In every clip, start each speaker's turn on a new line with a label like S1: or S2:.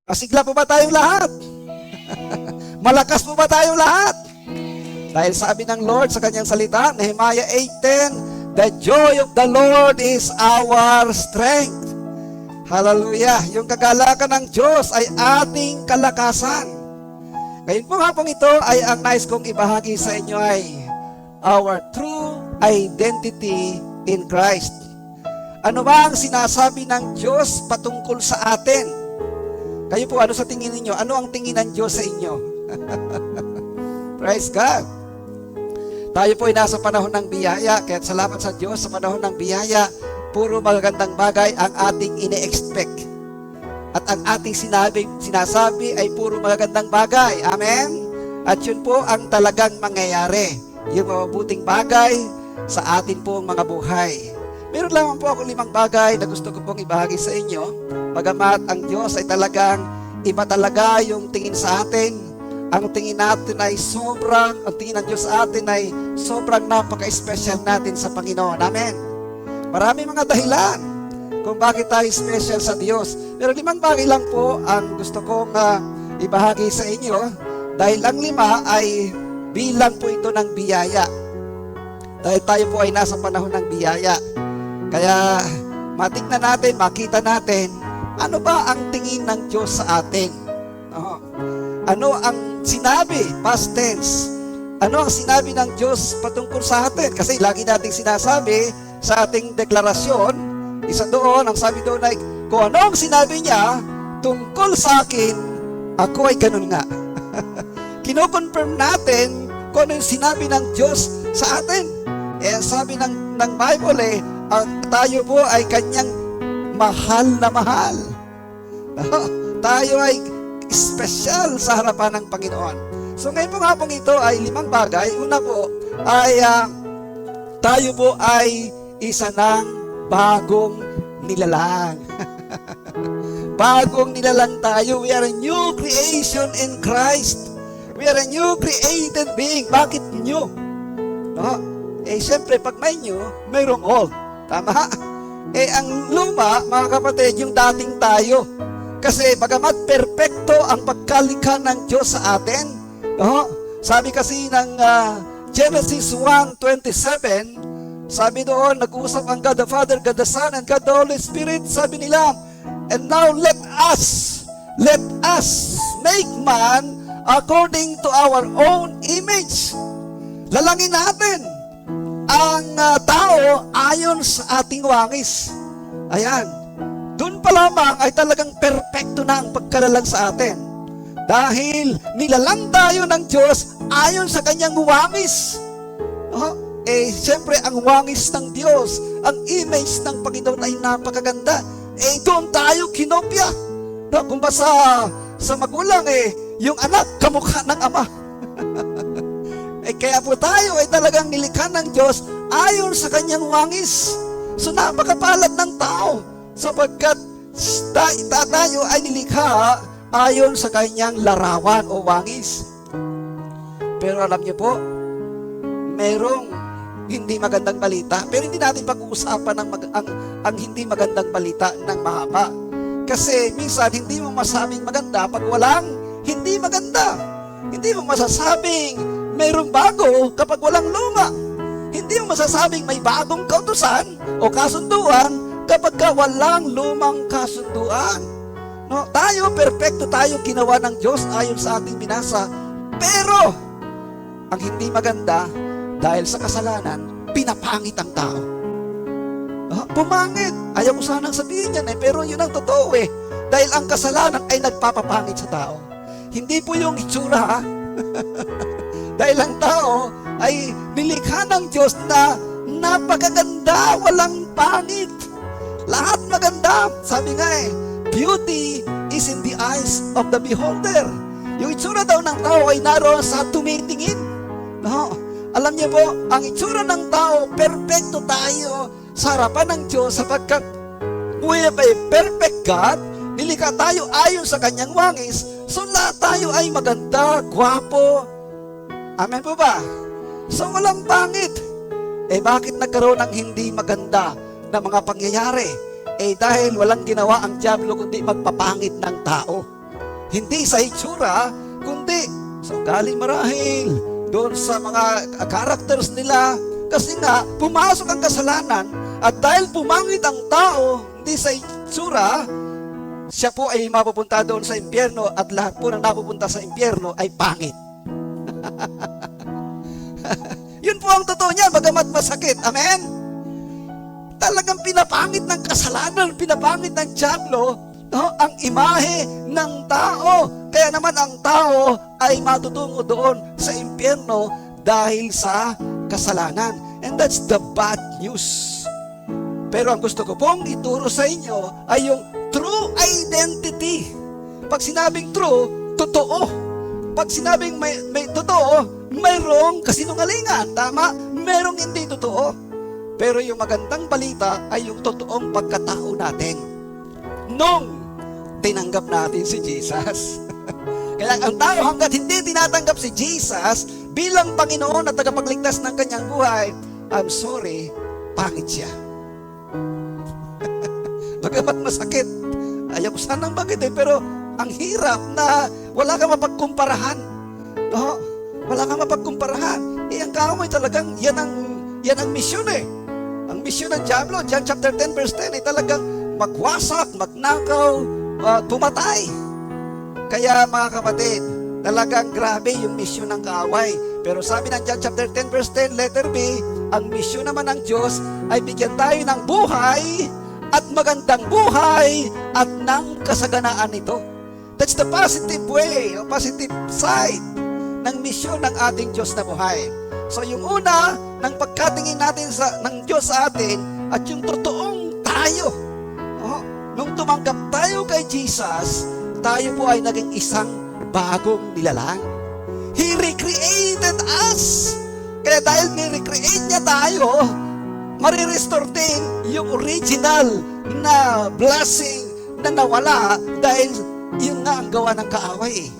S1: Masigla po ba tayong lahat? Malakas po ba tayong lahat? Dahil sabi ng Lord sa kanyang salita, Nehemiah 8:10, the joy of the Lord is our strength. Hallelujah! Yung kagalakan ng Diyos ay ating kalakasan. Ngayon po hapong ito ay ang nais kong ibahagi sa inyo ay our true identity in Christ. Ano ba ang sinasabi ng Diyos patungkol sa atin? Kayo po, ano sa tingin ninyo? Ano ang tingin ng Diyos sa inyo? Praise God! Tayo po ay nasa panahon ng biyaya, kaya salamat sa Diyos sa panahon ng biyaya, puro magagandang bagay ang ating ine-expect. At ang ating sinasabi ay puro magagandang bagay. Amen? At yun po ang talagang mangyayari. Yung mabuting bagay sa atin pong mga buhay. Meron lamang po ako 5 bagay na gusto ko pong ibahagi sa inyo. Bagamat ang Diyos ay talagang iba talaga yung tingin sa atin. Ang tingin natin ay ang tingin ng Diyos sa atin ay sobrang napaka-special natin sa Panginoon. Amen. Marami mga dahilan kung bakit tayo special sa Diyos. Pero 5 bagay lang po ang gusto kong ibahagi sa inyo. Dahil ang 5 ay bilang po ito ng biyaya. Dahil tayo po ay nasa panahon ng biyaya. Kaya matignan natin, makita natin, ano ba ang tingin ng Diyos sa atin? Ano ang sinabi, past tense? Ano ang sinabi ng Diyos patungkol sa atin? Kasi lagi nating sinasabi sa ating deklarasyon, isa doon, ang sabi doon ay, kung ano ang sinabi niya tungkol sa akin, ako ay ganun nga. Kino-confirm natin kung ano yung sinabi ng Diyos sa atin. Sabi ng Bible tayo po ay kanyang mahal na mahal. Tayo ay special sa harapan ng Panginoon. So ngayon po hapong ito ay 5 bagay. Una po ay tayo po ay isa ng bagong nilalang. Bagong nilalang tayo. We are a new creation in Christ. We are a new created being. Bakit new? Siyempre pag may new, mayroong old. Tama? Ang luma, mga kapatid, yung dating tayo. Kasi bagamat perpekto ang pagkalikha ng Diyos sa atin, sabi kasi ng Genesis 1:27, sabi doon, nag-uusap ang God the Father, God the Son, and God the Holy Spirit, sabi nila, and now let us make man according to our own image. Lalangin natin ang tao ayon sa ating wangis. Ayan. Doon pa lamang ay talagang perpekto na ang pagkalalang sa atin. Dahil nilalang tayo ng Diyos ayon sa kanyang wangis. Siyempre ang wangis ng Diyos, ang image ng Panginoon ay napakaganda. Doon tayo kinopya. Kung ba sa magulang, yung anak kamukha ng ama. Kaya po tayo ay talagang nilikha ng Diyos ayon sa kanyang wangis. So napakapalad ng tao sapagkat tayo ay nilikha ayon sa kanyang larawan o wangis. Pero alam niyo po, merong hindi magandang balita. Pero hindi natin pag-uusapan ang hindi magandang balita ng mahaba. Kasi minsan hindi mo masabing maganda pag walang hindi maganda. Hindi mo masasabing mayroong bago kapag walang luma. Hindi mo masasabing may bagong kautusan o kasunduan kapag walang lumang kasunduan. Tayo, perpekto tayo ginawa ng Diyos ayon sa ating binasa. Pero, ang hindi maganda, dahil sa kasalanan, pinapangit ang tao. Pumangit. Ayaw ko sanang sabihin yan pero yun ang totoo Dahil ang kasalanan ay nagpapapangit sa tao. Hindi po yung itsura Dahil ang tao ay nilikha ng Diyos na napakaganda, walang pangit. Lahat maganda. Sabi nga beauty is in the eyes of the beholder. Yung itsura daw ng tao ay naroon sa tumitingin. Alam niyo po, ang itsura ng tao, perpekto tayo sa harapan ng Diyos sapagkat we have a perfect God. Nilikha tayo ayon sa kanyang wangis. So lahat tayo ay maganda, gwapo. Amen po ba? So walang pangit. Bakit nagkaroon ng hindi maganda na mga pangyayari? Dahil walang ginawa ang dyablo kundi magpapangit ng tao. Hindi sa itsura, kundi sa ugali marahil, doon sa mga characters nila. Kasi nga, pumasok ang kasalanan, at dahil pumangit ang tao, hindi sa itsura, siya po ay mapupunta doon sa impyerno, at lahat po ng napupunta sa impyerno ay pangit. Yun po ang totoo niya, bagamat masakit. Amen? Talagang pinapangit ng kasalanan, pinapangit ng dyablo, ang imahe ng tao. Kaya naman ang tao ay matutungo doon sa impyerno dahil sa kasalanan. And that's the bad news. Pero ang gusto ko pong ituro sa inyo ay yung true identity. Pag sinabing true, totoo. Pag sinabing may totoo, mayroong kasinungalingan. Tama? Mayroong hindi totoo. Pero yung magandang balita ay yung totoong pagkatao natin nung tinanggap natin si Jesus. Kaya ang tao hanggat hindi tinatanggap si Jesus bilang Panginoon at tagapagligtas ng kanyang buhay, I'm sorry, pangit siya. Bagamat masakit, ayaw ko sanang bagitin, pero ang hirap na wala kang mapagkumparahan. No? Wala kang mapagkumparahan. Ang kaaway talagang, yan ang misyon eh. Ang misyon ng diablo, John chapter 10 verse 10, ay talagang magwasak, magnakaw, pumatay. Kaya mga kapatid, talagang grabe yung misyon ng kaaway. Pero sabi ng John chapter 10 verse 10, letter B, ang misyon naman ng Diyos ay bigyan tayo ng buhay at magandang buhay at ng kasaganaan nito. That's the positive way, o positive side ng misyon ng ating Diyos na buhay. So yung una, ng pagkatingin natin ng Diyos sa atin, at yung totoong tayo. Nung tumanggap tayo kay Jesus, tayo po ay naging isang bagong nilalang. He recreated us. Kaya dahil ni-recreate niya tayo, marirestore din yung original na blessing na nawala dahil yun nga ang gawa ng kaaway.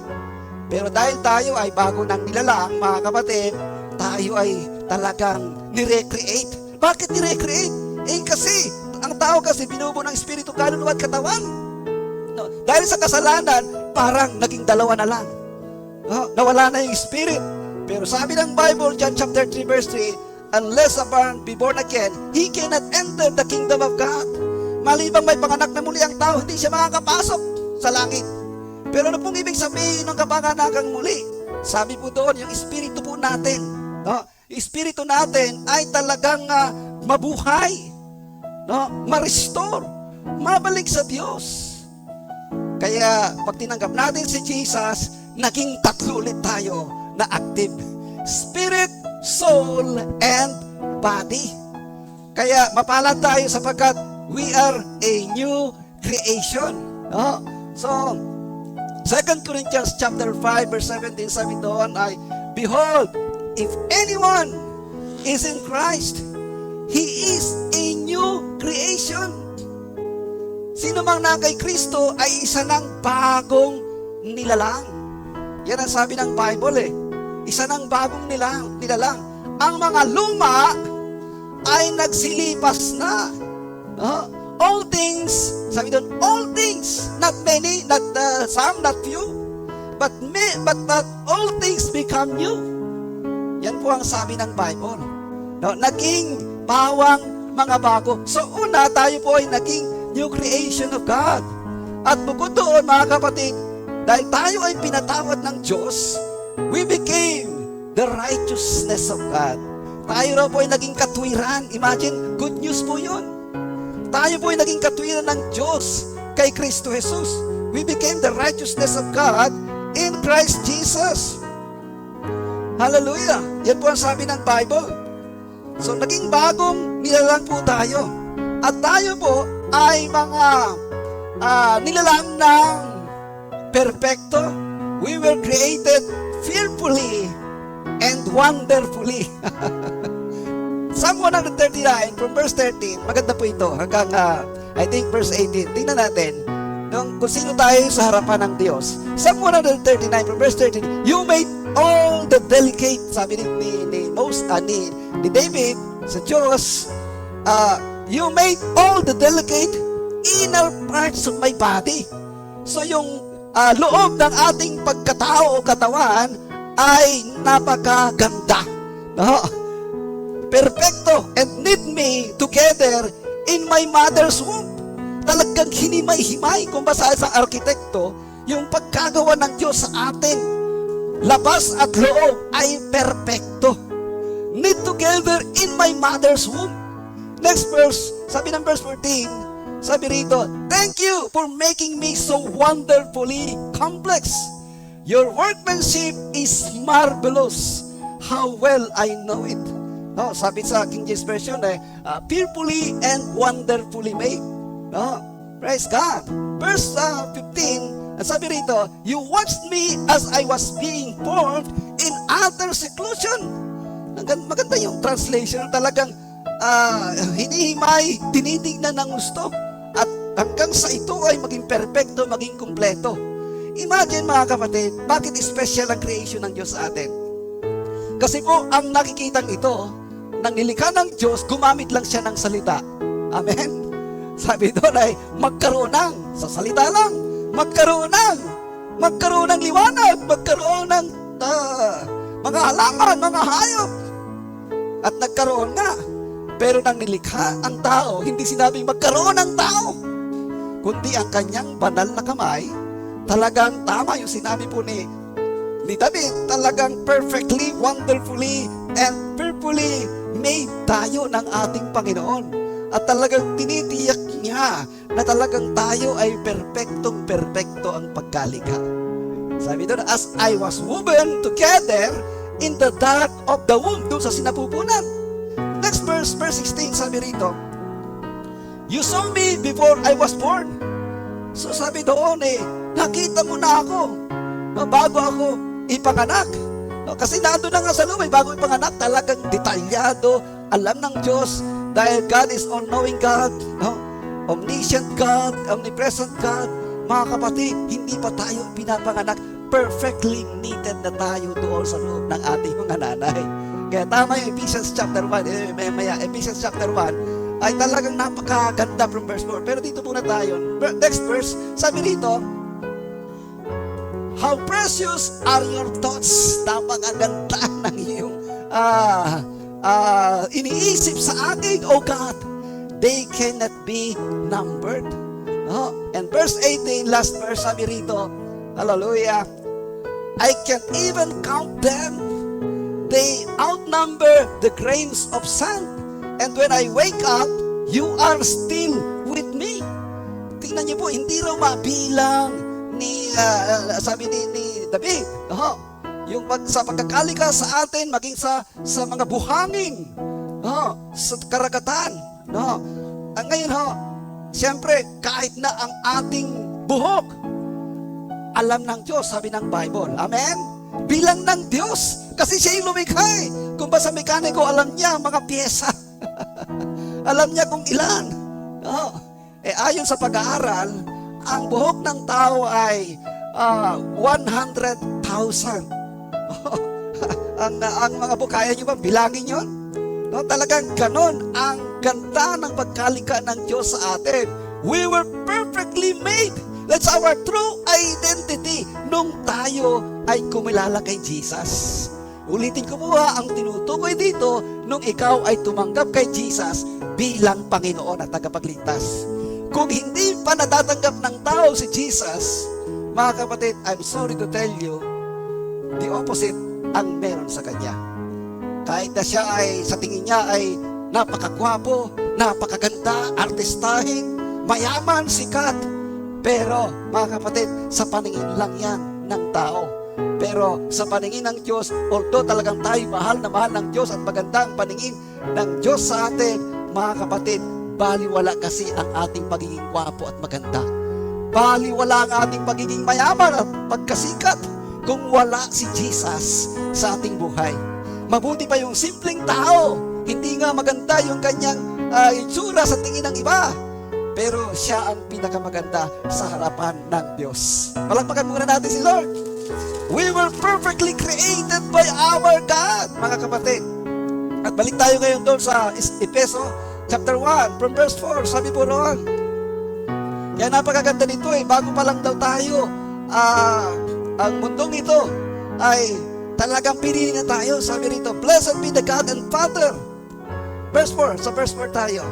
S1: Pero dahil tayo ay bago ng nilalang, mga kapatid, tayo ay talagang ni-recreate. Bakit ni-recreate? Kasi ang tao kasi binubuo ng espiritu, kaluluwa at katawan. No? Dahil sa kasalanan, parang naging dalawa na lang. Nawala na yung spirit. Pero sabi ng Bible, John chapter 3 verse 3, unless a man be born again, he cannot enter the kingdom of God. Malibang may panganak na muli ang tao, hindi siya makakapasok sa langit. Pero ano pong ibig sabihin ng kapanganakang muli? Sabi po doon, yung espiritu po natin, espiritu natin ay talagang mabuhay, ma-restore, mabalik sa Diyos. Kaya pag tinanggap natin si Jesus, naging tatlo ulit tayo na active. Spirit, soul, and body. Kaya mapalad tayo sapagkat we are a new creation. So, 2 Corinthians chapter 5 verse 17, sabi doon ay, behold, if anyone is in Christ, he is a new creation. Sino mang na kay Kristo ay isa ng bagong nilalang. Yan ang sabi ng Bible eh. Isa ng bagong nilalang. Ang mga luma ay nagsilipas na. All things, sabi doon, all things, not many, not some, not few, but that all things become new. Yan po ang sabi ng Bible. Naging bawang mga bago. So una, tayo po ay naging new creation of God. At bukod doon, mga kapatid, dahil tayo ay pinatawad ng Diyos, we became the righteousness of God. Tayo raw po ay naging katwiran. Imagine, good news po yun. Tayo po ay naging katwiran ng Diyos kay Kristo Jesus. We became the righteousness of God in Christ Jesus. Hallelujah! Yan po ang sabi ng Bible. So, naging bagong nilalang po tayo. At tayo po ay mga nilalang ng perfecto. We were created fearfully and wonderfully. Psalm 139 from verse 13, maganda po ito hanggang I think verse 18. Tingnan natin kung sino tayo sa harapan ng Diyos. Psalm 139 from verse 13, you made all the delicate, sabi ni David sa Diyos, you made all the delicate inner parts of my body. So yung loob ng ating pagkatao o katawan ay napakaganda. No? Perfecto and knit me together in my mother's womb. Talagang hinimay-himay kung basa sa arkitekto yung pagkagawa ng Diyos sa atin. Labas at loob ay perfecto. Knit together in my mother's womb. Next verse, sabi ng verse 14, sabi rito, thank you for making me so wonderfully complex. Your workmanship is marvelous. How well I know it. No, sabi sa King James Version, fearfully and wonderfully made. No, praise God. Verse 15, sabi rito, you watched me as I was being formed in utter seclusion. Maganda yung translation. Talagang hinihimay, tinitignan ng gusto. At hanggang sa ito ay maging perfecto, maging kumpleto. Imagine mga kapatid, bakit special ang creation ng Diyos sa atin? Kasi po, ang nakikitang ito, nang nilikha ng Diyos, gumamit lang siya ng salita. Amen? Sabi doon ay, magkaroon ng, sa salita lang, magkaroon ng liwanag, magkaroon ng mga halaman, mga hayop. At nagkaroon nga. Pero nang nilikha ang tao, hindi sinabing magkaroon ng tao, kundi ang kanyang banal na kamay, talagang tama yung sinabi po ni David, talagang perfectly, wonderfully, and fearfully made tayo ng ating Panginoon. At talagang tinitiyak niya na talagang tayo ay perfectong-perfecto ang pagkalikha. Sabi doon, as I was woven together in the dark of the womb, doon sa sinapupunan. Next verse, verse 16, sabi rito, you saw me before I was born. So sabi doon nakita mo na ako bago ako ipanganak. Kasi nandun na nga sa loob, bago ipanganak, talagang detalyado, alam ng Diyos, dahil God is all-knowing God, omniscient God, omnipresent God. Mga kapatid, hindi pa tayo pinapanganak, perfectly knitted na tayo doon sa loob ng ating mga nanay. Kaya tama yung Ephesians chapter 1, Ephesians chapter 1, ay talagang napakaganda from verse 4. Pero dito muna tayo. Next verse, sabi rito, how precious are your thoughts. Napakaganda ng iyong iniisip sa akin, O God. They cannot be numbered. And verse 18, last verse, sabi rito, hallelujah, I can't even count them. They outnumber the grains of sand. And when I wake up, you are still with me. Tingnan niyo po, hindi raw mabilang ni sabi ni David, yung sa pagkakalika sa atin, maging sa mga buhangin, sa karagatan, ngayon siyempre, kahit na ang ating buhok, alam ng Diyos, sabi ng Bible. Amen? Bilang ng Diyos. Kasi siya yung lumikha Kung ba sa mekaniko, alam niya mga pyesa. Alam niya kung ilan. Ayon sa pag-aaral, ang buhok ng tao ay 100,000. ang mga buhok, kaya niyo ba bilangin yun? Talagang ganon ang ganda ng pagkalika ng Diyos sa atin. We were perfectly made. That's our true identity nung tayo ay kumilala kay Jesus. Ulitin ko po ang tinutukoy dito nung ikaw ay tumanggap kay Jesus bilang Panginoon at tagapagligtas. Kung hindi pa natatanggap ng tao si Jesus, mga kapatid, I'm sorry to tell you, the opposite ang meron sa kanya. Kahit na siya ay, sa tingin niya ay napakagwapo, napakaganda, artistahin, mayaman, sikat, pero mga kapatid, sa paningin lang yan ng tao. Pero sa paningin ng Diyos, although talagang tayo mahal na mahal ng Diyos at maganda ang paningin ng Diyos sa atin, mga kapatid, baliwala kasi ang ating pagiging gwapo at maganda. Baliwala ang ating pagiging mayaman at pagkasikat kung wala si Jesus sa ating buhay. Mabuti pa yung simpleng tao, hindi nga maganda yung kanyang itsura sa tingin ng iba, pero siya ang pinakamaganda sa harapan ng Diyos. Palakpakan muna natin si Lord. We were perfectly created by our God, mga kapatid. At balik tayo ngayon doon sa Efeso chapter 1, from verse 4, sabi po roon. Kaya napakaganda nito bago pa lang daw tayo ang mundong ito ay talagang pinili na tayo. Sabi rito, blessed be the God and Father. Verse 4, sa verse 4 tayo.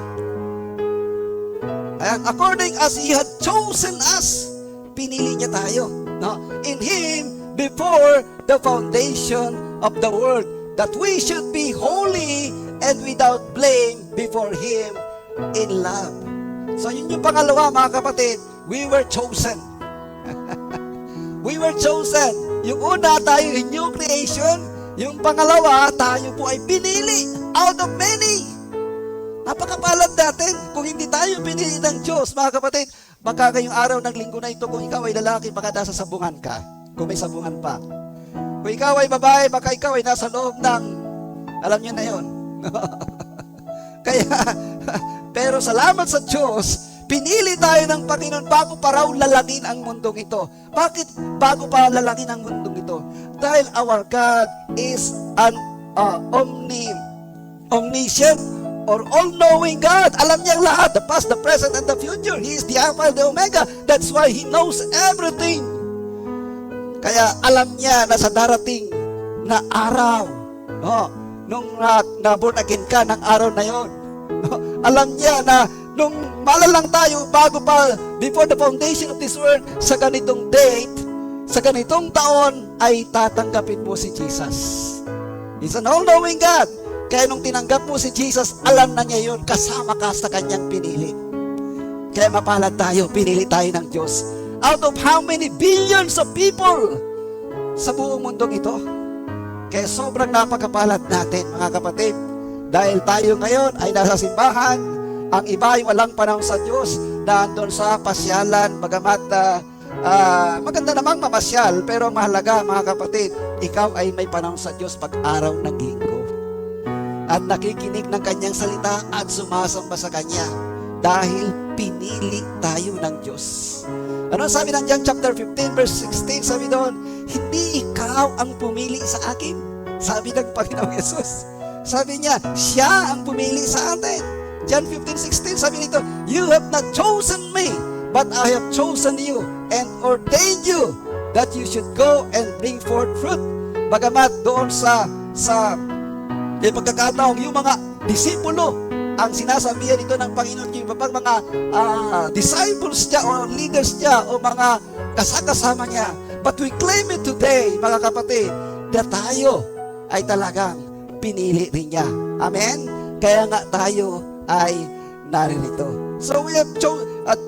S1: Ayan, according as He had chosen us, pinili niya tayo. No? In Him, before the foundation of the world, that we should be holy and without blame before Him in love. So yun yung pangalawa, mga kapatid, we were chosen. We were chosen. Yung una, tayo in new creation. Yung pangalawa, tayo po ay pinili out of many. Napakapalad natin. Kung hindi tayo pinili ng Diyos, mga kapatid, baka ngayong araw ng linggo na ito, kung ikaw ay lalaki, baka nasa sabungan ka. Kung may sabungan pa. Kung ikaw ay babae, baka ikaw ay nasa loob ng, alam niyo na yun. Kaya, pero salamat sa Diyos, pinili tayo ng Panginoon bago pa raw lalangin ang mundong ito. Bakit bago pa lalangin ang mundong ito? Dahil our God is an omniscient or all-knowing God. Alam niya lahat, the past, the present, and the future. He is the Alpha and the Omega. That's why He knows everything. Kaya alam niya na sa darating na araw, nung na-born again ka ng araw na yon, alam niya na nung malalang tayo bago pa, before the foundation of this world, sa ganitong date, sa ganitong taon, ay tatanggapin mo si Jesus. He's an all-knowing God. Kaya nung tinanggap mo si Jesus, alam na niya yun, kasama ka sa kanyang pinili. Kaya mapalad tayo, pinili tayo ng Diyos. Out of how many billions of people sa buong mundong ito? Kaya sobrang napakapalad natin, mga kapatid. Dahil tayo ngayon ay nasa simbahan, ang iba ay walang panahon sa Diyos, nandun sa pasyalan, bagamat maganda namang mamasyal, pero mahalaga, mga kapatid, ikaw ay may panahon sa Diyos pag araw ng linggo. At nakikinig ng kanyang salita at sumasamba sa kanya dahil pinili tayo ng Diyos. Ano sabi ng John chapter 15 verse 16? Sabi doon, hindi ikaw ang pumili sa akin. Sabi ng Panginoong Yesus. Sabi niya, siya ang pumili sa atin. John 15:16, sabi nito, you have not chosen me, but I have chosen you and ordained you that you should go and bring forth fruit. Bagamat doon sa pagkakataong yung mga disipulo ang sinasabihan ito ng Panginoon, yung mga disciples niya o leaders niya o mga kasakasama niya. But we claim it today, mga kapatid, na tayo ay talagang pinili rin niya. Amen? Kaya nga tayo ay naririto. So we have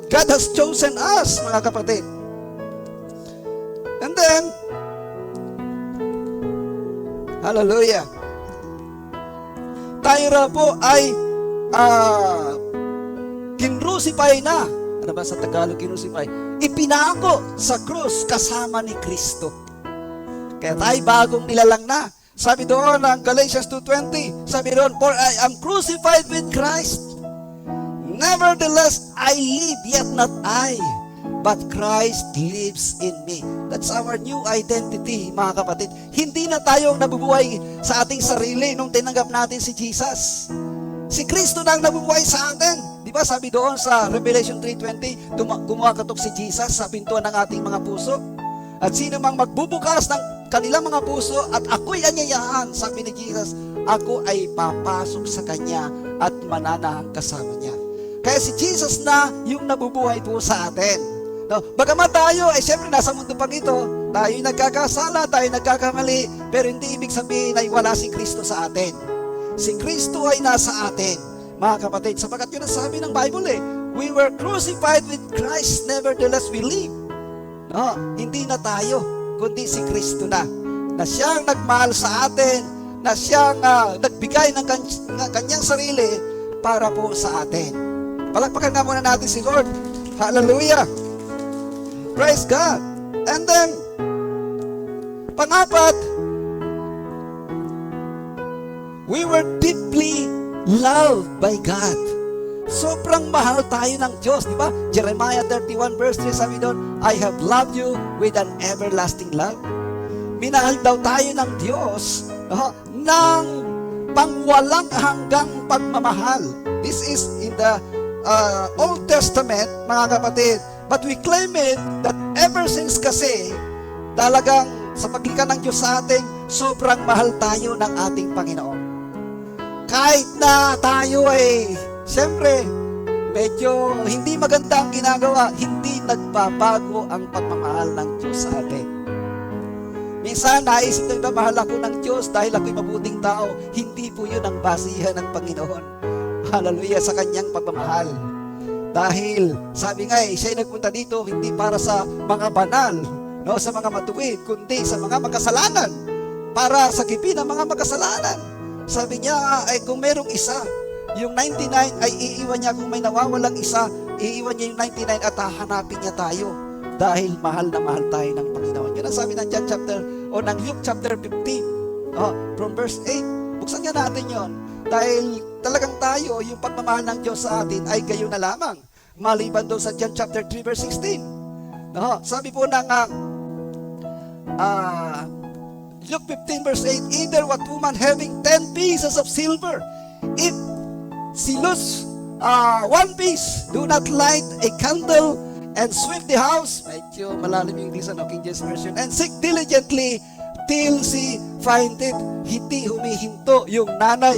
S1: God has chosen us, mga kapatid. And then, hallelujah, tayo ra po ay kinrucify na. Ano ba sa Tagalog kinrucify? Ipinako sa krus kasama ni Kristo. Kaya tayo bagong nilalang na. Sabi doon ng Galatians 2:20, sabi doon, for I am crucified with Christ. Nevertheless, I live, yet not I, but Christ lives in me. That's our new identity, mga kapatid. Hindi na tayo nabubuhay sa ating sarili nung tinanggap natin si Jesus. Si Kristo na ang nabubuhay sa atin. Di ba sabi doon sa Revelation 3:20, kumakatok si Jesus sa pintuan ng ating mga puso. At sino mang magbubukas ng kanilang mga puso at ako'y anyayahan, sabi ni Jesus, ako ay papasok sa kanya at mananahang kasama niya. Kaya si Jesus na yung nabubuhay po sa atin. No? Bagamat tayo, siyempre nasa mundo pang ito, tayo nagkakasala, tayo nagkakamali, pero hindi ibig sabihin ay wala si Kristo sa atin. Si Kristo ay nasa atin, mga kapatid, sapagkat yun ang sabi ng Bible we were crucified with Christ, nevertheless we live. No? Hindi na tayo, kundi si Kristo na siyang nagmahal sa atin, na siyang nagbigay ng kanyang sarili para po sa atin. Palakpakan nga muna natin si Lord. Hallelujah! Praise God! And then, pangapat, we were deeply loved by God. Sobrang mahal tayo ng Diyos, di ba? Jeremiah 31 verse 3, sabi doon, I have loved you with an everlasting love. Minahal daw tayo ng Diyos ng pangwalang hanggang pagmamahal. This is in the Old Testament, mga kapatid. But we claim it that ever since kasi, talagang sa paglikha ng Diyos sa atin, sobrang mahal tayo ng ating Panginoon. Kahit na tayo ay, siyempre, medyo hindi maganda ang ginagawa, hindi nagbabago ang pagmamahal ng Diyos sa atin. Minsan, naisip na mahal ako ng Diyos dahil ako'y mabuting tao. Hindi po yun ang basihan ng Panginoon. Hallelujah sa kanyang pagmamahal. Dahil, sabi nga siya'y nagpunta dito hindi para sa mga banal, no, sa mga matuwid, kundi sa mga makasalanan. Para sagipin ang mga makasalanan. Sabi niya, ay kung merong isa, yung 99 ay iiwan niya. Kung may nawawalang isa, iiwan niya yung 99 at hahanapin niya tayo. Dahil mahal na mahal tayo ng Panginoon. Yun ang sabi ng John chapter, o ng Luke chapter 15, from verse 8. Buksan nga natin yon. Dahil talagang tayo, yung pagmamahal ng Diyos sa atin ay gayon na lamang. Maliban doon sa John chapter 3 verse 16. Sabi po ng Luke 15 verse 8, either what woman having 10 pieces of silver, if she lose 1 piece, do not light a candle and sweep the house. Medyo malalim yung English, King James Version. And seek diligently till she find it. Hindi humihinto yung nanay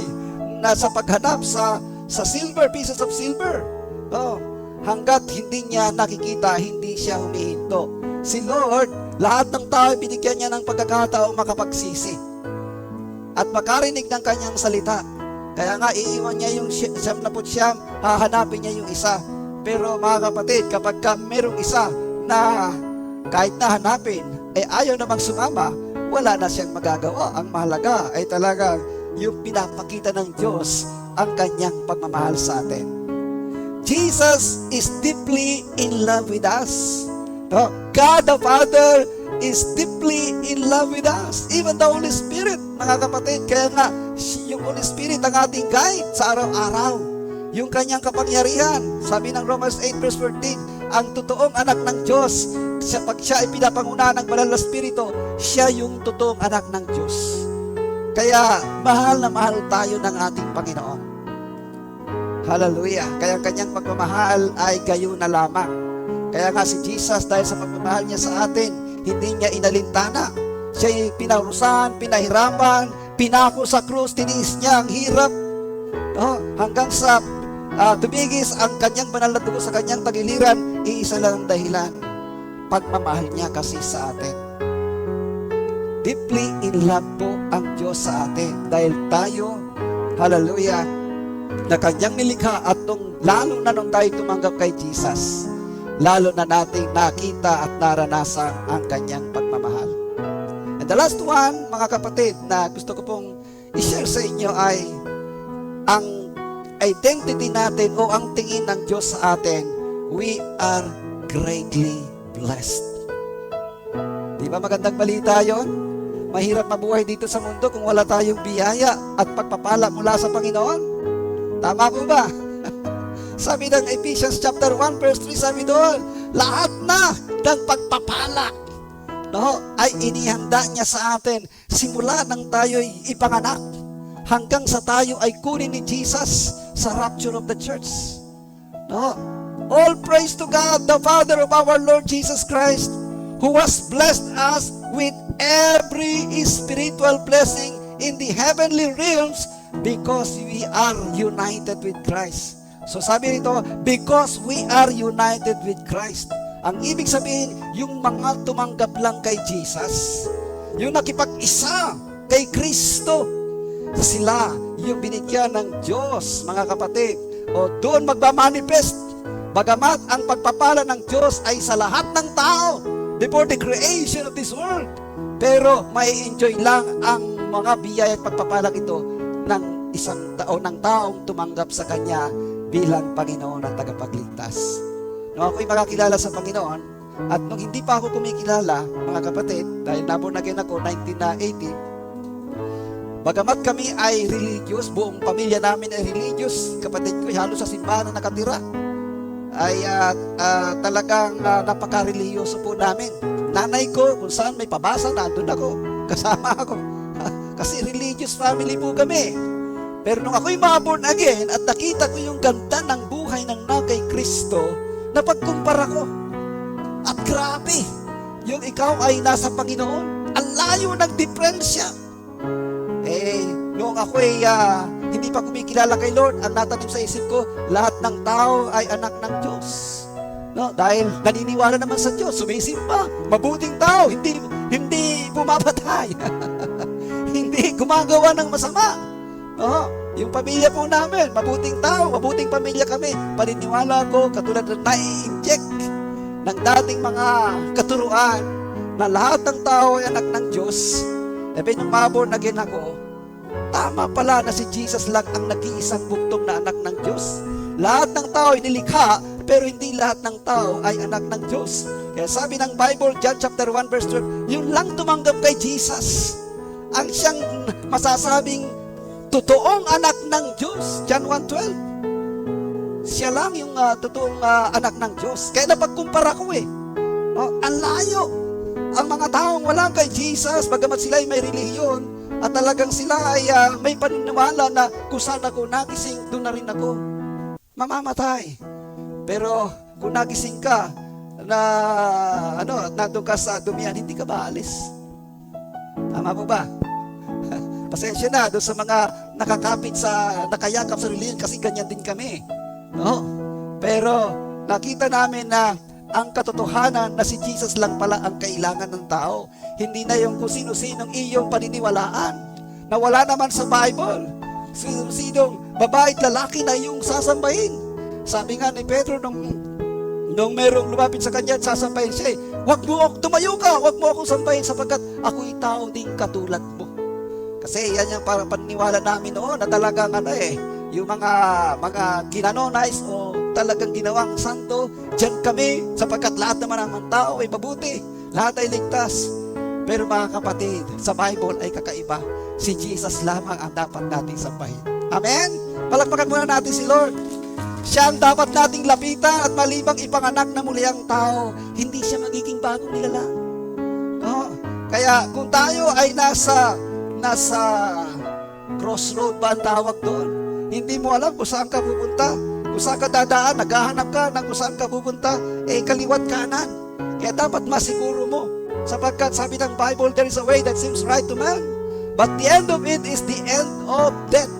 S1: na sa paghanap sa silver, pieces of silver. Hanggat hindi niya nakikita, hindi siya humihinto. Si Lord, lahat ng tao binigyan niya ng pagkakataong makapagsisi at makarinig ng kanyang salita. Kaya nga iiwan niya yung 79, hahanapin niya yung isa. Pero mga kapatid, kapag merong isa na kahit na hanapin, ayaw namang sumama, wala na siyang magagawa. Ang mahalaga ay talagang yung pinapakita ng Diyos ang kanyang pagmamahal sa atin. Jesus is deeply in love with us. God the Father is deeply in love with us. Even the Holy Spirit, mga kapatid. Kaya nga, yung Holy Spirit ang ating guide sa araw-araw. Yung kanyang kapangyarihan. Sabi ng Romans 8 verse 14, ang totoong anak ng Diyos, pag siya ay pinapangunahan ng banal na Espiritu, siya yung totoong anak ng Diyos. Kaya mahal na mahal tayo ng ating Panginoon. Hallelujah. Kaya kanyang pagmamahal ay gayon na lamang. Kaya nga si Jesus, dahil sa pagmamahal niya sa atin, hindi niya inalintana. Siya'y pinarusahan, pinahirapan, pinako sa krus, tiniis niya ang hirap. Hanggang sa tumigis ang kanyang banal na dugo sa kanyang tagiliran, iisa lang ang dahilan. Pagmamahal niya kasi sa atin. Deeply in love po ang Diyos sa atin. Dahil tayo, hallelujah, na kanyang nilikha at lalo na nung tayo tumanggap kay Jesus, lalo na nating nakita at naranasan ang kanyang pagmamahal. And the last one, mga kapatid, na gusto ko pong i-share sa inyo ay ang identity natin o ang tingin ng Diyos sa atin. We are greatly blessed. Di ba magandang balita yon? Mahirap mabuhay dito sa mundo kung wala tayong biyaya at pagpapala mula sa Panginoon. Tama po ba? Sabi ng Ephesians chapter 1 verse 3, sabi doon, lahat na ng pagpapala ay inihanda niya sa atin simula nang tayo'y ipanganak hanggang sa tayo ay kunin ni Jesus sa rapture of the church. All praise to God, the Father of our Lord Jesus Christ, who has blessed us with every spiritual blessing in the heavenly realms because we are united with Christ. So sabi nito, because we are united with Christ. Ang ibig sabihin, yung mga tumanggap lang kay Jesus, yung nakipag-isa kay Kristo, sila yung binigyan ng Diyos, mga kapatid. O doon magmamanifest. Bagamat ang pagpapala ng Diyos ay sa lahat ng tao before the creation of this world, pero may enjoy lang ang mga biyaya at pagpapalang ito ng isang ng taong tumanggap sa Kanya bilang Panginoon at tagapagligtas. Nung ako'y makakilala sa Panginoon, at nung hindi pa ako kumikilala, mga kapatid, dahil naborn again ako 1980, bagamat kami ay religious, buong pamilya namin ay religious, kapatid ko halos sa simbahan na nakatira, ay talagang napaka-religyoso po namin. Nanay ko, kung saan may pabasa, nandun ako, kasama ako. Kasi religious family po kami. Pero nung ako'y ma-born again at nakita ko yung ganda ng buhay ng na kay Kristo, napagkumpara ko. At grabe, yung ikaw ay nasa Panginoon, ang layo ng diferensya. Noong ako ay hindi pa kumikilala kay Lord, ang natanim sa isip ko, lahat ng tao ay anak ng Diyos. No, dahil naniniwala naman sa Diyos, sumisimba, mabuting tao, hindi pumapatay, hindi gumagawa ng masama. No, yung pamilya po namin, mabuting tao, mabuting pamilya kami. Paniniwala ko, katulad na nai-inject ng dating mga katuruan na lahat ng tao ay anak ng Diyos. Nung maborn again ako, tama pala na si Jesus lang ang nag-iisang buktong na anak ng Diyos. Lahat ng tao ay nilikha, pero hindi lahat ng tao ay anak ng Diyos. Kaya sabi ng Bible, John chapter 1 verse 12, yun lang tumanggap kay Jesus ang siyang masasabing totoong anak ng Diyos. John 1:12. Siya lang yung totoong anak ng Diyos. Kaya napagkumpara ko ang layo. Ang mga taong wala kay Jesus, bagamat sila ay may relihiyon, at talagang sila ay may paniniwala na kung saan ako nagising, doon na rin ako mamamatay. Pero kung nagising ka na nandun ka sa dumihan, hindi ka maalis. Tama po ba? Pasensya na doon sa mga nakayakap sa relihiyon, kasi ganyan din kami. No? Pero nakita namin na ang katotohanan na si Jesus lang pala ang kailangan ng tao. Hindi na yung kung sino-sinong iyong paniniwalaan na wala naman sa Bible. Sino-sinong babae at lalaki na yung sasambahin. Sabi nga ni Pedro nung merong lumapit sa kanya at sasambahin siya, tumayo ka, wag mo akong sambahin sapagkat ako'y tao ding katulad mo. Kasi yan yung parang paniniwala namin noon na talagang yung mga kinanonize o talagang ginawang santo, diyan kami sapagkat lahat naman ng tao ay mabuti, lahat ay ligtas. Pero mga kapatid, sa Bible ay kakaiba. Si Jesus lamang ang dapat nating sambahin. Amen? Palakpakan muna natin si Lord. Siya ang dapat nating lapitan, at malibang ipanganak na muli ang tao, hindi siya magiging bagong nilalang. No? Kaya kung tayo ay nasa crossroad ba ang tawag doon? Hindi mo alam kung saan ka pupunta. Kung saan ka dadaan, naghahanap ka ng kung saan ka pupunta, kaliwat kanan. Kaya dapat masiguro mo. Sapagkat sabi ng Bible, there is a way that seems right to man, but the end of it is the end of death.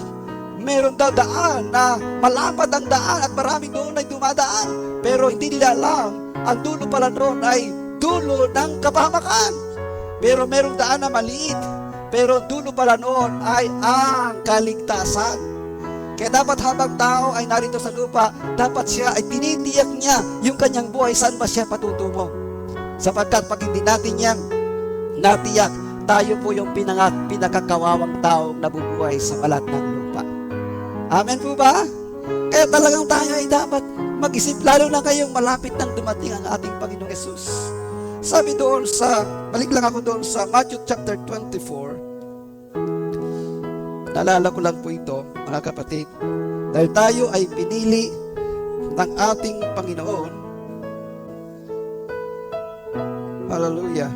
S1: Meron daw daan na malapad ang daan at maraming doon ay dumadaan. Pero hindi nila alam, ang dulo pala doon ay dulo ng kapahamakan. Pero merong daan na maliit, pero dulo pala noon ay ang kaligtasan. Kaya dapat habang tao ay narito sa lupa, dapat siya ay tinitiyak niya yung kanyang buhay, saan ba siya patutungo. Sapagkat pag hindi natin yan natiyak, tayo po yung pinakakawawang taong nabubuhay sa balat ng lupa. Amen po ba? Kaya talagang tayo ay dapat mag-isip, lalo na kayong malapit nang dumating ang ating Panginoong Yesus. Sabi doon balik lang ako doon sa Matthew chapter 24. Naalala ko lang po ito, mga kapatid, dahil tayo ay pinili ng ating Panginoon. Hallelujah.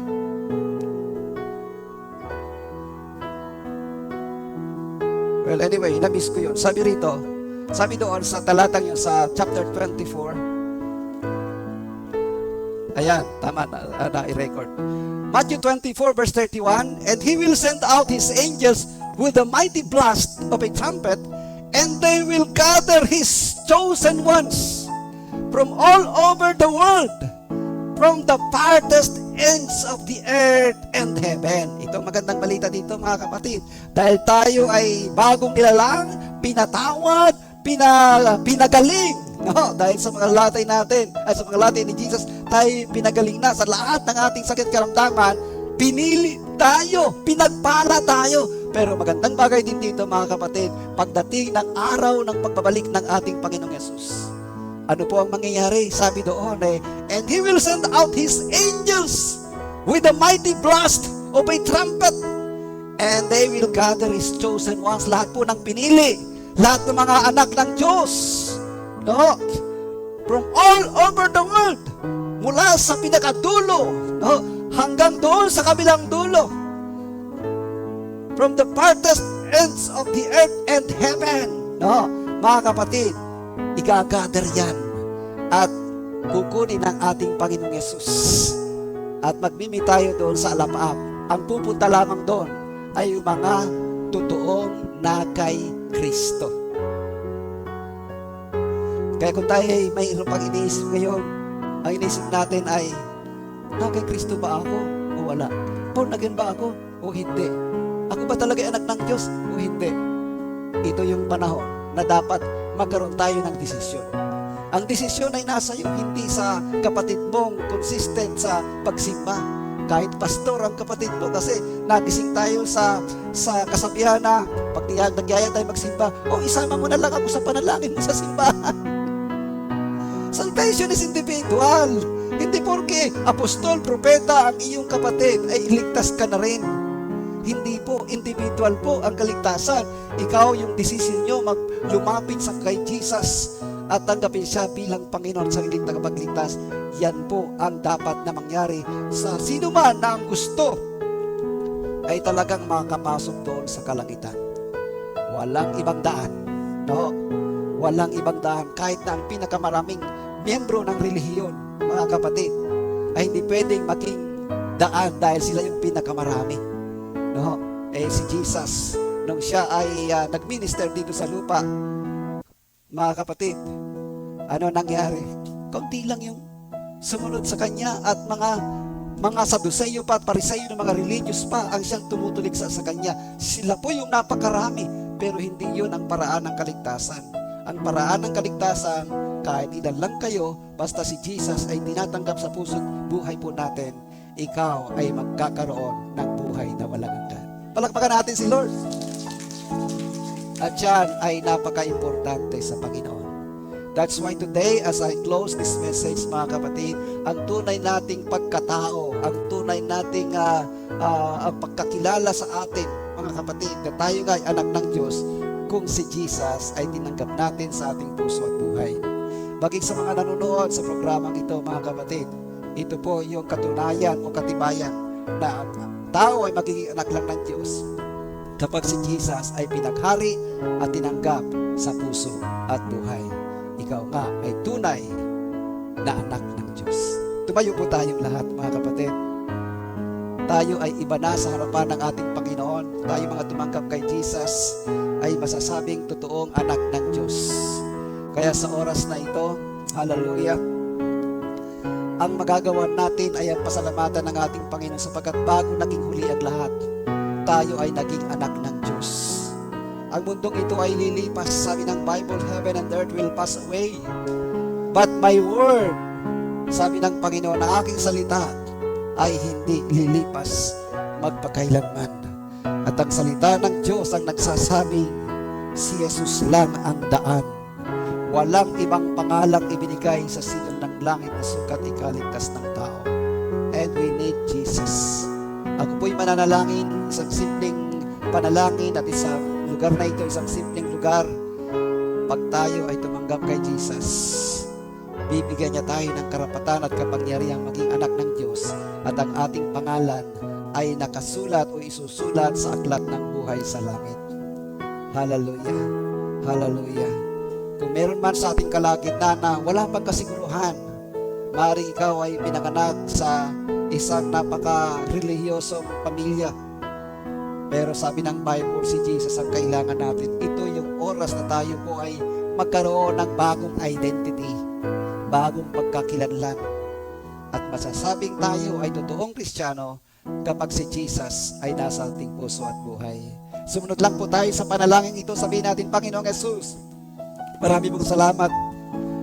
S1: Well, anyway, na-miss ko yun. Sabi doon sa talatang yun sa chapter 24. Ayan, tama na i-record. Matthew 24 verse 31, and He will send out His angels with a mighty blast of a trumpet, and they will gather His chosen ones from all over the world, from the farthest ends of the earth and heaven. Ito magandang balita dito, mga kapatid. Dahil tayo ay bagong nilalang, pinatawad, pinagaling. No, dahil sa mga latay natin, ay sa mga latay ni Jesus, tayo pinagaling na sa lahat ng ating sakit karamdaman. Pinili tayo, pinagpala tayo. Pero magandang bagay din dito, mga kapatid, pagdating ng araw ng pagbabalik ng ating Panginoong Yesus, ano po ang mangyayari? Sabi doon and He will send out His angels with a mighty blast of a trumpet, and they will gather His chosen ones. Lahat po ng pinili, lahat ng mga anak ng Diyos, no? From all over the world, mula sa pinakadulo, no? Hanggang doon sa kabilang dulo, from the farthest ends of the earth and heaven, no? Mga kapatid, i-gather yan, at kukunin ng ating Panginoong Yesus at magmimit tayo doon sa alapaap. Ang pupunta lamang doon ay yung mga totoong na kay Kristo. Kaya kung tayo ay mayroon pang iniisip ngayon, ang iniisip natin ay, na kay Kristo ba ako o wala? Born again ba ako o hindi? Ako ba talaga anak ng Diyos o hindi? Ito yung panahon na dapat magkaroon tayo ng desisyon. Ang desisyon ay nasa iyo, hindi sa kapatid mong consistent sa pagsimba. Kahit pastor ang kapatid mo, kasi nagising tayo sa kasabihan na pag nagyaya tayo magsimba, o isama mo na lang ako sa panalangin mo sa simbahan. Salvation is individual. Hindi porke apostol, propeta ang iyong kapatid ay iligtas ka na rin. Hindi po, individual po ang kaligtasan. Ikaw yung decision nyo lumapit sa kay Jesus at tanggapin siya bilang Panginoon sa sariling tagapagligtas. Yan po ang dapat na mangyari sa sino man na ang gusto ay talagang makapasok doon sa kalangitan. Walang ibang daan. No? Walang ibang daan. Kahit na ang pinakamaraming miyembro ng relihiyon, mga kapatid, ay hindi pwedeng maging daan dahil sila yung pinakamarami. No? Si Jesus, nung siya ay nagminister dito sa lupa, mga kapatid, ano nangyari? Kaunti lang yung sumunod sa kanya at mga Saduseyo pa at Pariseyo ng mga religious pa ang siyang tumutuligsa sa kanya. Sila po yung napakarami, pero hindi yun ang paraan ng kaligtasan. Ang paraan ng kaligtasan, kahit ilan lang kayo, basta si Jesus ay tinatanggap sa puso't buhay po natin, ikaw ay magkakaroon ng buhay na walang hanggan. Palakpakan natin si Lord. At yan ay napaka-importante sa Panginoon. That's why today, as I close this message, mga kapatid, ang tunay nating pagkatao, ang tunay nating ang pagkakilala sa atin, mga kapatid, na tayo nga ay anak ng Diyos, kung si Jesus ay tinanggap natin sa ating puso at buhay. Baging sa mga nanonood sa programang ito, mga kapatid, ito po yung katunayan o katibayan na ang tao ay magiging anak lang ng Diyos kapag si Jesus ay pinaghari at tinanggap sa puso at buhay. Ikaw nga ay tunay na anak ng Diyos. Tumayo po tayong lahat, mga kapatid. Tayo ay iba na sa harapan ng ating Panginoon. Tayo mga tumanggap kay Jesus ay masasabing totoong anak ng Diyos. Kaya sa oras na ito, hallelujah, ang magagawa natin ay ang pasalamatan ng ating Panginoon sapagkat bago naging huli ang lahat, tayo ay naging anak ng Diyos. Ang mundong ito ay lilipas. Sabi ng Bible, heaven and earth will pass away, but my word, sabi ng Panginoon, na aking salita ay hindi lilipas magpakailanman. At ang salita ng Diyos ang nagsasabi, si Jesus lang ang daan. Walang ibang pangalang ibinigay sa silong ng langit na sukat ikaligtas ng tao. And we need Jesus. Ako po'y mananalangin, isang simpleng panalangin at isang lugar na ito, isang simpleng lugar. Pag tayo ay tumanggap kay Jesus, bibigyan niya tayo ng karapatan at kapangyarihang maging anak ng Diyos at ang ating pangalan ay nakasulat o isusulat sa aklat ng buhay sa langit. Hallelujah! Hallelujah! Kung meron man sa ating kalagitnaan na wala pang kasiguruhan, maaaring ikaw ay pinanganak sa isang napaka-relihiyosong pamilya. Pero sabi ng Bible, si Jesus ang kailangan natin. Ito yung oras na tayo po ay magkaroon ng bagong identity, bagong pagkakilanlan. At masasabing tayo ay totoong Kristiyano kapag si Jesus ay nasa ating puso at buhay. Sumunod lang po tayo sa panalangin ito. Sabihin natin, Panginoong Jesus, marami pong salamat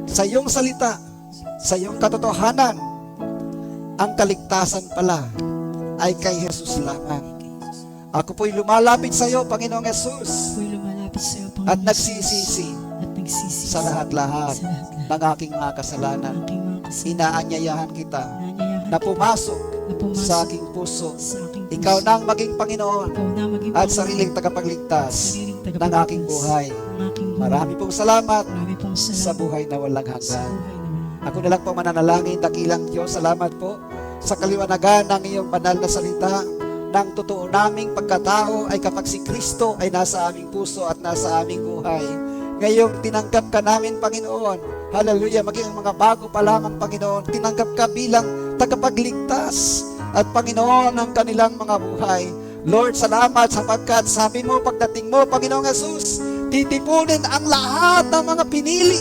S1: sa iyong salita, sa iyong katotohanan. Ang kaligtasan pala ay kay Jesus lamang. Ako po'y lumalapit sa iyo, Panginoong Jesus, at nagsisisi sa lahat-lahat ng aking mga kasalanan. Inaanyayahan kita na pumasok sa aking puso. Ikaw na ang maging Panginoon at sariling tagapagligtas ng aking buhay. Marami pong salamat sa buhay na walang hanggan. Ako na lang po mananalangin, dakilang Diyos, salamat po sa kaliwanagan ng iyong banal na salita, ng totoo naming pagkatao ay kapag si Kristo ay nasa aming puso at nasa aming buhay, ngayong tinanggap ka namin, Panginoon. Hallelujah, maging ang mga bago pa lamang, Panginoon, tinanggap ka bilang tagapagligtas at Panginoon ng kanilang mga buhay. Lord, salamat sapagkat sabi mo, pagdating mo, Panginoong Jesus, titipunin ang lahat ng mga pinili.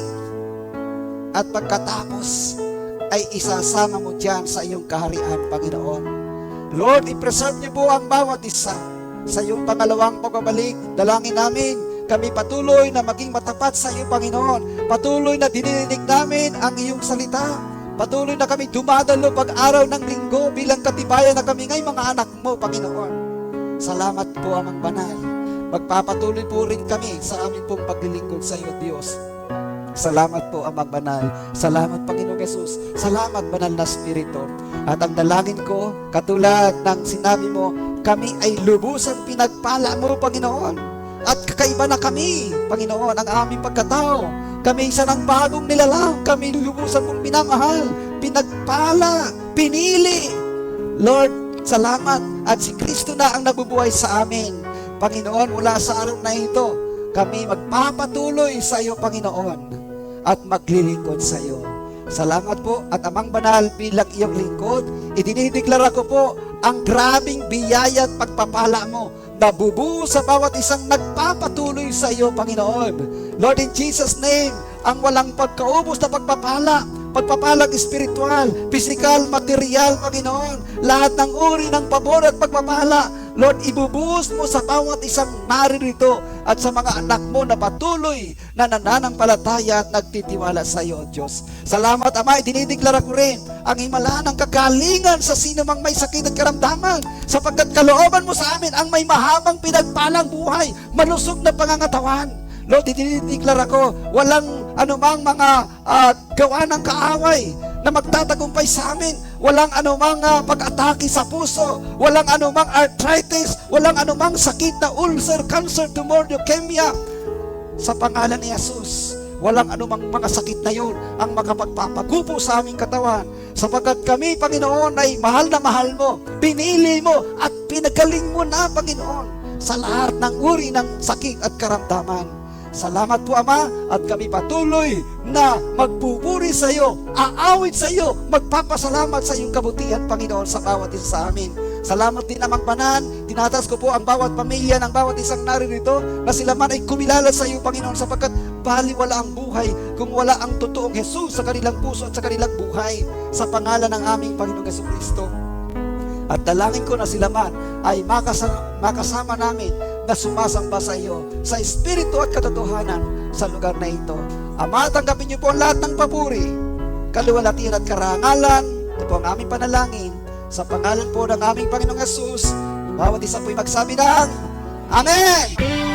S1: At pagkatapos, ay isasama mo dyan sa iyong kaharian, Panginoon. Lord, i-preserve niyo po ang bawat isa sa iyong pangalawang pagbabalik. Dalangin namin, kami patuloy na maging matapat sa iyo, Panginoon. Patuloy na dinidinig namin ang iyong salita. Patuloy na kami dumadalo pag-araw ng linggo bilang katibayan na kami ngay mga anak mo, Panginoon. Salamat po, Amang Banal. Magpapatuloy po rin kami sa aming pong paglilingkod sa iyo, Diyos. Salamat po, Amang Banal. Salamat, Panginoong Jesus. Salamat, Banal na Espiritu. At ang dalangin ko, katulad ng sinabi mo, kami ay lubusang pinagpala mo, Panginoon. At kakaiba na kami, Panginoon, ang aming pagkatao. Kami isa ng bagong nilalang. Kami lubusan mong pinamahal, pinagpala, pinili. Lord, salamat. At si Kristo na ang nabubuhay sa amin. Panginoon, mula sa araw na ito, kami magpapatuloy sa iyo, Panginoon, at maglilingkod sa iyo. Salamat po. At Amang Banal, bilang iyong lingkod, idinideklara ko po ang grabing biyaya at pagpapala mo na bubuo sa bawat isang nagpapatuloy sa iyo, Panginoon. Lord, in Jesus' name, ang walang pagkaubos na pagpapalang espiritual, physical, material, Panginoon, lahat ng uri ng pabor at pagpapala, Lord, ibubuhos mo sa bawat isang naririto at sa mga anak mo na patuloy na nananampalataya at nagtitiwala sa iyo, Diyos. Salamat, Ama. Dinideklara ko rin ang himala ng kagalingan sa sino mang may sakit at karamdaman, sapagkat kalooban mo sa amin ang may mahabang pinagpalang buhay, malusog na pangangatawan. Lord, dinideklara ko, walang anumang mga gawa ng kaaway na magtatagumpay sa amin. Walang anumang pag-atake sa puso, walang anumang arthritis, walang anumang sakit na ulcer, cancer, tumor, leukemia. Sa pangalan ni Jesus, walang anumang mga sakit na yun ang makapagpapagupo sa aming katawan, sapagkat kami, Panginoon, ay mahal na mahal mo, pinili mo at pinagaling mo na, Panginoon, sa lahat ng uri ng sakit at karamdaman. Salamat po, Ama, at kami patuloy na magpupuri sa iyo, aawit sa iyo, magpapasalamat sa iyong kabutihan, Panginoon, sa bawat isa sa amin. Salamat din, Amang Banal. Tinatas ko po ang bawat pamilya ng bawat isang naririto na sila man ay kumilala sa iyo, Panginoon, sapagkat baliwala ang buhay kung wala ang totoong Jesus sa kanilang puso at sa kanilang buhay. Sa pangalan ng aming Panginoong Jesucristo. At dalangin ko na sila man ay makasama namin na sumasamba sa iyo, sa Espiritu at katotohanan sa lugar na ito. Ama, tanggapin niyo po ang lahat ng papuri, kaluwalhatian at karangalan. Ito po ang aming panalangin sa pangalan po ng aming Panginoong Jesus. Bawat isa po'y magsabi ng Amen!